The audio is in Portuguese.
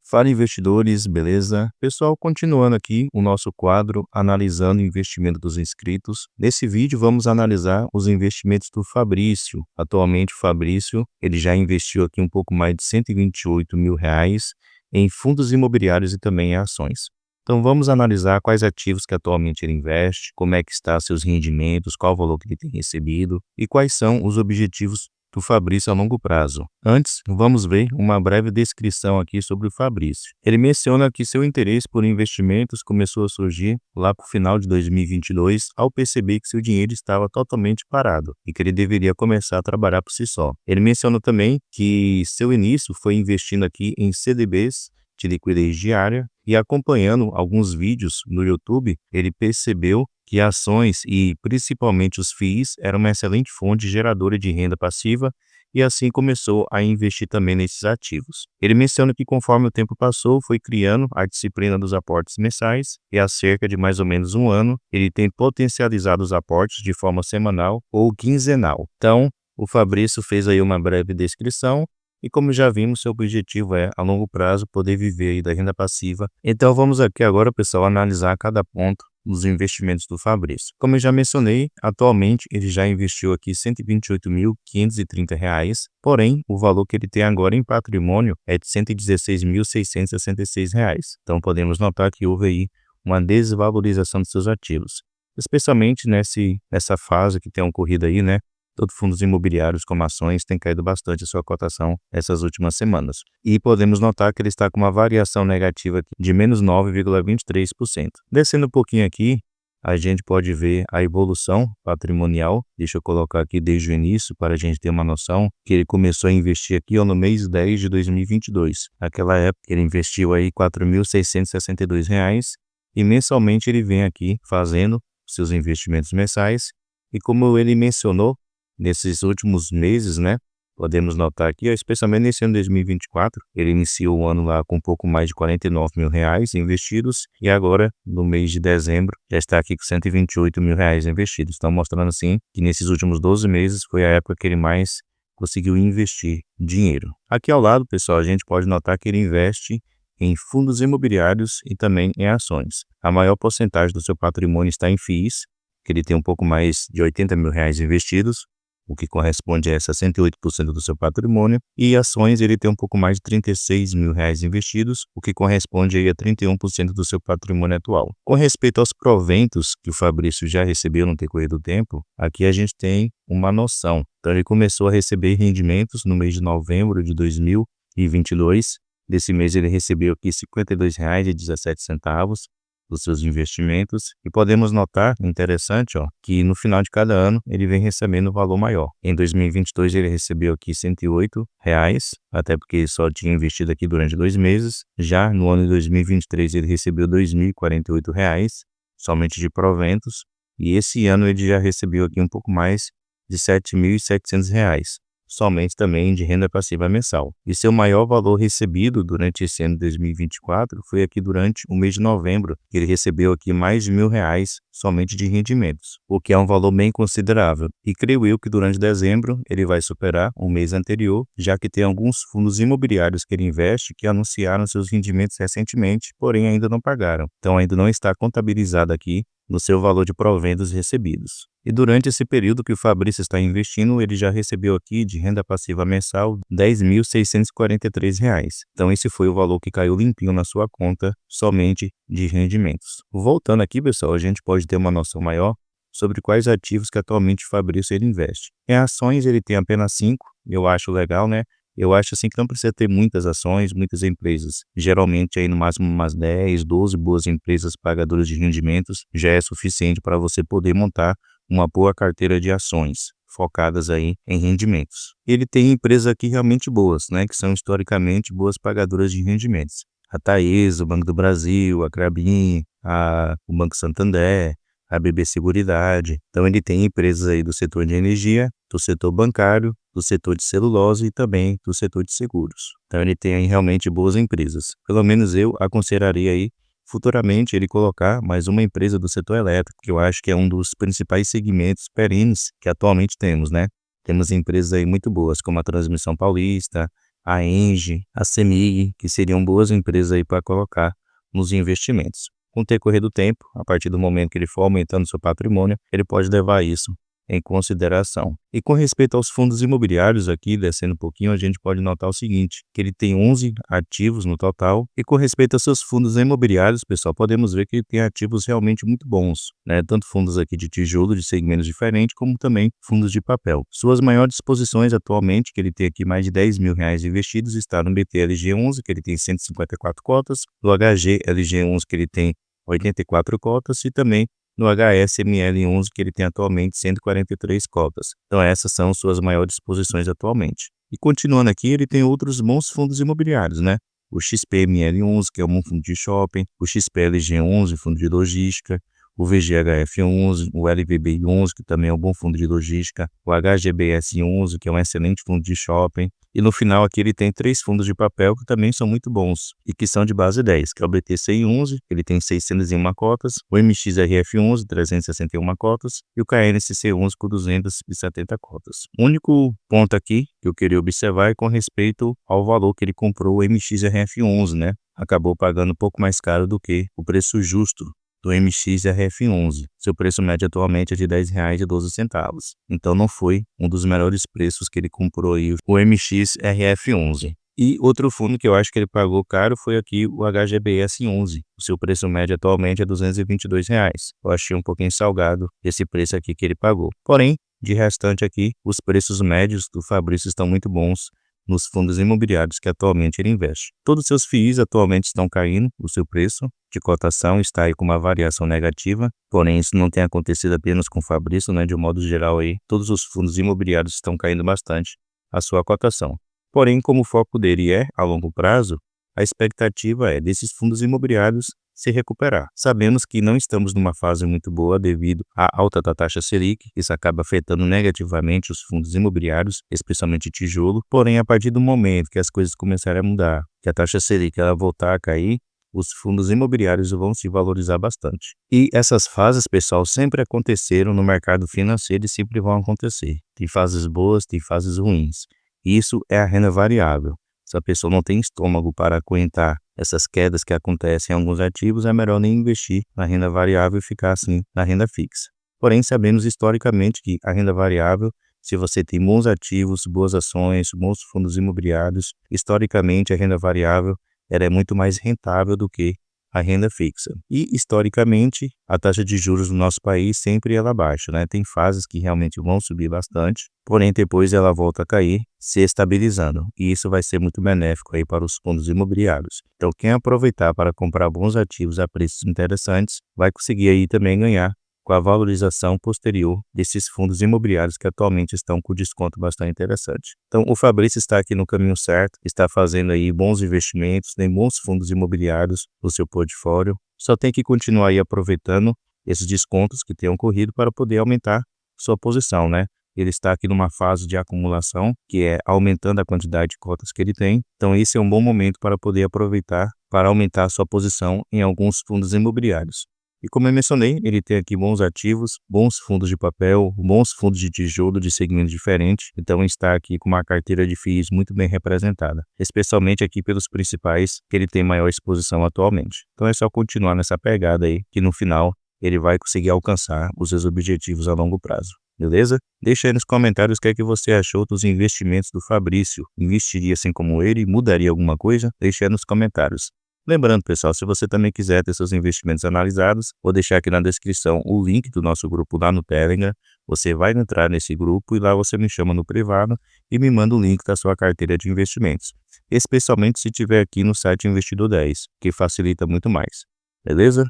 Fala investidores, beleza? Pessoal, continuando aqui o nosso quadro analisando o investimento dos inscritos. Nesse vídeo vamos analisar os investimentos do Fabrício. Atualmente o Fabrício, ele já investiu aqui um pouco mais de R$ 128 mil em fundos imobiliários e também em ações. Então vamos analisar quais ativos que atualmente ele investe, como é que está seus rendimentos, qual o valor que ele tem recebido e quais são os objetivos do Fabrício a longo prazo. Antes, vamos ver uma breve descrição aqui sobre o Fabrício. Ele menciona que seu interesse por investimentos começou a surgir lá para o final de 2022, ao perceber que seu dinheiro estava totalmente parado e que ele deveria começar a trabalhar por si só. Ele menciona também que seu início foi investindo aqui em CDBs de liquidez diária e acompanhando alguns vídeos no YouTube, ele percebeu que ações e principalmente os FIIs eram uma excelente fonte geradora de renda passiva e assim começou a investir também nesses ativos. Ele menciona que conforme o tempo passou, foi criando a disciplina dos aportes mensais e há cerca de mais ou menos um ano, ele tem potencializado os aportes de forma semanal ou quinzenal. Então, o Fabrício fez aí uma breve descrição. E como já vimos, seu objetivo é, a longo prazo, poder viver aí da renda passiva. Então vamos aqui agora, pessoal, analisar cada ponto dos investimentos do Fabrício. Como eu já mencionei, atualmente ele já investiu aqui R$ 128.530, porém o valor que ele tem agora em patrimônio é de R$ 116.666. Então podemos notar que houve aí uma desvalorização dos seus ativos, especialmente nessa fase que tem ocorrido aí, né? Todo fundos imobiliários como ações tem caído bastante a sua cotação essas últimas semanas. E podemos notar que ele está com uma variação negativa de menos 9,23%. Descendo um pouquinho aqui, a gente pode ver a evolução patrimonial. Deixa eu colocar aqui desde o início para a gente ter uma noção que ele começou a investir aqui no mês 10 de 2022. Naquela época ele investiu aí R$ 4.662 e mensalmente ele vem aqui fazendo seus investimentos mensais. E como ele mencionou, nesses últimos meses, né, podemos notar aqui, especialmente nesse ano de 2024, ele iniciou o ano lá com um pouco mais de R$ 49 mil investidos e agora, no mês de dezembro, já está aqui com R$ 128 mil investidos. Então, mostrando assim que nesses últimos 12 meses foi a época que ele mais conseguiu investir dinheiro. Aqui ao lado, pessoal, a gente pode notar que ele investe em fundos imobiliários e também em ações. A maior porcentagem do seu patrimônio está em FIIs, que ele tem um pouco mais de R$ 80 mil investidos, o que corresponde a 68% do seu patrimônio, e ações ele tem um pouco mais de R$ 36 mil investidos, o que corresponde aí a 31% do seu patrimônio atual. Com respeito aos proventos que o Fabrício já recebeu no decorrer do tempo, aqui a gente tem uma noção. Então ele começou a receber rendimentos no mês de novembro de 2022, desse mês ele recebeu aqui R$ 52,17 dos seus investimentos e podemos notar, interessante, que no final de cada ano ele vem recebendo um valor maior. Em 2022 ele recebeu aqui R$ 108, até porque ele só tinha investido aqui durante 2 meses. Já no ano de 2023 ele recebeu R$ 2.048 somente de proventos e esse ano ele já recebeu aqui um pouco mais de R$ 7.700. Somente também de renda passiva mensal. E seu maior valor recebido durante esse ano de 2024 foi aqui durante o mês de novembro, que ele recebeu aqui mais de R$ 1.000 somente de rendimentos, o que é um valor bem considerável. E creio eu que durante dezembro ele vai superar o mês anterior, já que tem alguns fundos imobiliários que ele investe que anunciaram seus rendimentos recentemente, porém ainda não pagaram. Então ainda não está contabilizado aqui no seu valor de proventos recebidos. E durante esse período que o Fabrício está investindo, ele já recebeu aqui de renda passiva mensal R$ 10.643. Então esse foi o valor que caiu limpinho na sua conta somente de rendimentos. Voltando aqui, pessoal, a gente pode ter uma noção maior sobre quais ativos que atualmente o Fabrício ele investe. Em ações ele tem apenas 5, eu acho legal, né? Eu acho assim que não precisa ter muitas ações, muitas empresas. Geralmente aí no máximo umas 10, 12 boas empresas pagadoras de rendimentos já é suficiente para você poder montar uma boa carteira de ações focadas aí em rendimentos. Ele tem empresas aqui realmente boas, né, que são historicamente boas pagadoras de rendimentos. A Taesa, o Banco do Brasil, a Klabin, o Banco Santander, a BB Seguridade. Então ele tem empresas aí do setor de energia, do setor bancário, do setor de celulose e também do setor de seguros. Então ele tem aí realmente boas empresas. Pelo menos eu aconselharia aí futuramente ele colocar mais uma empresa do setor elétrico, que eu acho que é um dos principais segmentos perenes que atualmente temos, né? Temos empresas aí muito boas, como a Transmissão Paulista, a Engie, a CEMIG, que seriam boas empresas aí para colocar nos investimentos. Com o decorrer do tempo, a partir do momento que ele for aumentando seu patrimônio, ele pode levar isso em consideração. E com respeito aos fundos imobiliários aqui, descendo um pouquinho, a gente pode notar o seguinte, que ele tem 11 ativos no total, e com respeito aos seus fundos imobiliários, pessoal, podemos ver que ele tem ativos realmente muito bons, né? Tanto fundos aqui de tijolo, de segmentos diferentes, como também fundos de papel. Suas maiores posições atualmente, que ele tem aqui mais de R$ 10.000 investidos, está no BTLG11, que ele tem 154 cotas, no HGLG11, que ele tem 84 cotas, e também no HSML11, que ele tem atualmente 143 cotas. Então essas são suas maiores posições atualmente. E continuando aqui, ele tem outros bons fundos imobiliários, né? O XPML11, que é um fundo de shopping, o XPLG11, fundo de logística, o VGHF11, o LVBI11, que também é um bom fundo de logística, o HGBS11, que é um excelente fundo de shopping, e no final aqui ele tem 3 fundos de papel que também são muito bons e que são de base 10, que é o BTCI11, ele tem 601 cotas, o MXRF11, 361 cotas, e o KNCC11 com 270 cotas. O único ponto aqui que eu queria observar é com respeito ao valor que ele comprou o MXRF11, né? Acabou pagando um pouco mais caro do que o preço justo do MXRF11. Seu preço médio atualmente é de R$ 10,12. Então não foi um dos melhores preços que ele comprou aí, o MXRF11. E outro fundo que eu acho que ele pagou caro foi aqui o HGBS11. O seu preço médio atualmente é R$ 222. Eu achei um pouquinho salgado esse preço aqui que ele pagou. Porém, de restante aqui, os preços médios do Fabrício estão muito bons nos fundos imobiliários que atualmente ele investe. Todos os seus FIIs atualmente estão caindo, o seu preço de cotação está aí com uma variação negativa, porém isso não tem acontecido apenas com o Fabrício, né? De um modo geral aí, todos os fundos imobiliários estão caindo bastante a sua cotação. Porém, como o foco dele é a longo prazo, a expectativa é desses fundos imobiliários se recuperar. Sabemos que não estamos numa fase muito boa devido à alta da taxa Selic, isso acaba afetando negativamente os fundos imobiliários, especialmente tijolo, porém a partir do momento que as coisas começarem a mudar, que a taxa Selic ela voltar a cair, os fundos imobiliários vão se valorizar bastante. E essas fases, pessoal, sempre aconteceram no mercado financeiro e sempre vão acontecer. Tem fases boas, tem fases ruins. Isso é a renda variável. Se a pessoa não tem estômago para aguentar essas quedas que acontecem em alguns ativos, é melhor nem investir na renda variável e ficar assim na renda fixa. Porém, sabemos historicamente que a renda variável, se você tem bons ativos, boas ações, bons fundos imobiliários, historicamente a renda variável ela é muito mais rentável do que a renda fixa. E, historicamente, a taxa de juros no nosso país sempre ela baixa, né? Tem fases que realmente vão subir bastante, porém depois ela volta a cair, se estabilizando. E isso vai ser muito benéfico aí para os fundos imobiliários. Então, quem aproveitar para comprar bons ativos a preços interessantes, vai conseguir aí também ganhar com a valorização posterior desses fundos imobiliários que atualmente estão com desconto bastante interessante. Então, o Fabrício está aqui no caminho certo, está fazendo aí bons investimentos, tem bons fundos imobiliários no seu portfólio, só tem que continuar aí aproveitando esses descontos que têm ocorrido para poder aumentar sua posição, né? Ele está aqui numa fase de acumulação, que é aumentando a quantidade de cotas que ele tem. Então, esse é um bom momento para poder aproveitar para aumentar a sua posição em alguns fundos imobiliários. E como eu mencionei, ele tem aqui bons ativos, bons fundos de papel, bons fundos de tijolo de segmentos diferentes. Então está aqui com uma carteira de FIIs muito bem representada, especialmente aqui pelos principais que ele tem maior exposição atualmente. Então é só continuar nessa pegada aí, que no final ele vai conseguir alcançar os seus objetivos a longo prazo. Beleza? Deixa aí nos comentários o que é que você achou dos investimentos do Fabrício. Investiria assim como ele? Mudaria alguma coisa? Deixa aí nos comentários. Lembrando, pessoal, se você também quiser ter seus investimentos analisados, vou deixar aqui na descrição o link do nosso grupo lá no Telegram. Você vai entrar nesse grupo e lá você me chama no privado e me manda o link da sua carteira de investimentos. Especialmente se tiver aqui no site Investidor 10, que facilita muito mais. Beleza?